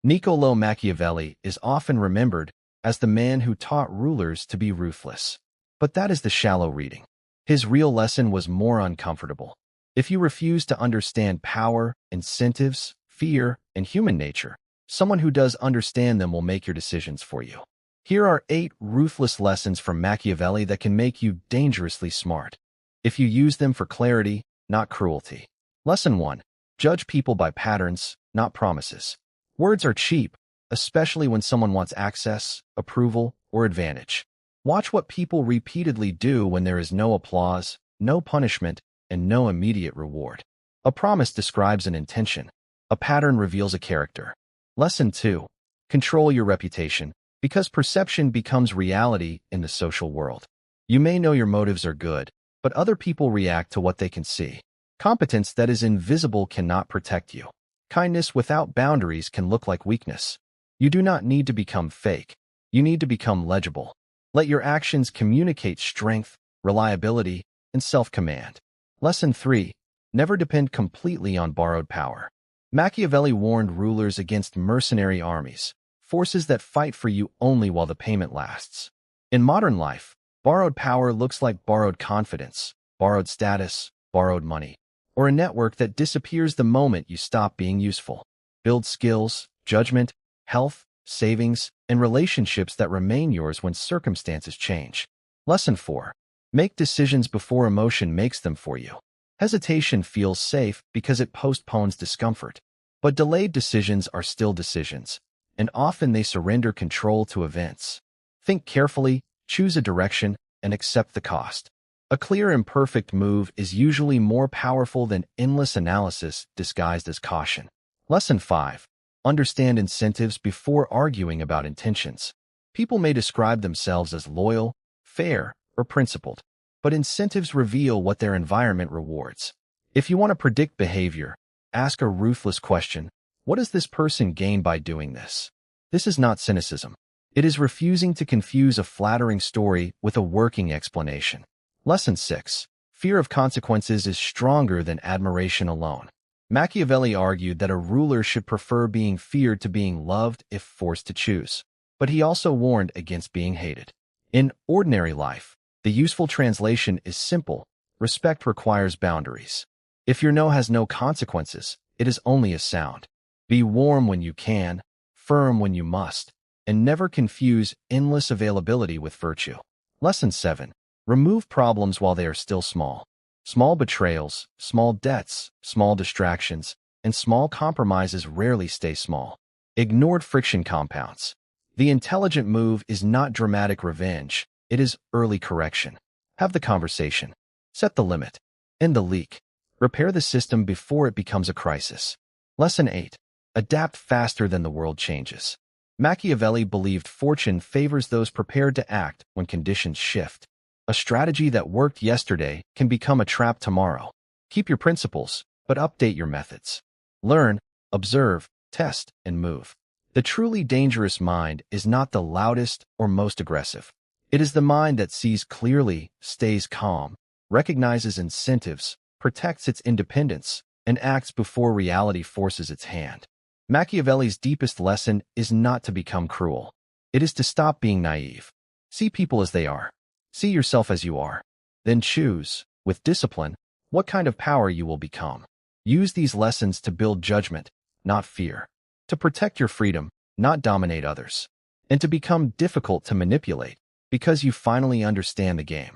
Niccolò Machiavelli is often remembered as the man who taught rulers to be ruthless. But that is the shallow reading. His real lesson was more uncomfortable. If you refuse to understand power, incentives, fear, and human nature, someone who does understand them will make your decisions for you. Here are 8 ruthless lessons from Machiavelli that can make you dangerously smart, if you use them for clarity, not cruelty. Lesson 1. Judge people by patterns, not promises. Words are cheap, especially when someone wants access, approval, or advantage. Watch what people repeatedly do when there is no applause, no punishment, and no immediate reward. A promise describes an intention. A pattern reveals a character. Lesson 2. Control your reputation, because perception becomes reality in the social world. You may know your motives are good, but other people react to what they can see. Competence that is invisible cannot protect you. Kindness without boundaries can look like weakness. You do not need to become fake. You need to become legible. Let your actions communicate strength, reliability, and self-command. Lesson 3. Never depend completely on borrowed power. Machiavelli warned rulers against mercenary armies, forces that fight for you only while the payment lasts. In modern life, borrowed power looks like borrowed confidence, borrowed status, borrowed money, or a network that disappears the moment you stop being useful. Build skills, judgment, health, savings, and relationships that remain yours when circumstances change. Lesson 4. Make decisions before emotion makes them for you. Hesitation feels safe because it postpones discomfort. But delayed decisions are still decisions, and often they surrender control to events. Think carefully, choose a direction, and accept the cost. A clear, imperfect move is usually more powerful than endless analysis disguised as caution. Lesson 5. Understand incentives before arguing about intentions. People may describe themselves as loyal, fair, or principled, but incentives reveal what their environment rewards. If you want to predict behavior, ask a ruthless question: what does this person gain by doing this? This is not cynicism. It is refusing to confuse a flattering story with a working explanation. Lesson 6. Fear of consequences is stronger than admiration alone. Machiavelli argued that a ruler should prefer being feared to being loved if forced to choose. But he also warned against being hated. In ordinary life, the useful translation is simple: respect requires boundaries. If your no has no consequences, it is only a sound. Be warm when you can, firm when you must, and never confuse endless availability with virtue. Lesson 7. Remove problems while they are still small. Small betrayals, small debts, small distractions, and small compromises rarely stay small. Ignored friction compounds. The intelligent move is not dramatic revenge, it is early correction. Have the conversation. Set the limit. End the leak. Repair the system before it becomes a crisis. Lesson 8. Adapt faster than the world changes. Machiavelli believed fortune favors those prepared to act when conditions shift. A strategy that worked yesterday can become a trap tomorrow. Keep your principles, but update your methods. Learn, observe, test, and move. The truly dangerous mind is not the loudest or most aggressive. It is the mind that sees clearly, stays calm, recognizes incentives, protects its independence, and acts before reality forces its hand. Machiavelli's deepest lesson is not to become cruel. It is to stop being naive. See people as they are. See yourself as you are. Then choose, with discipline, what kind of power you will become. Use these lessons to build judgment, not fear. To protect your freedom, not dominate others. And to become difficult to manipulate, because you finally understand the game.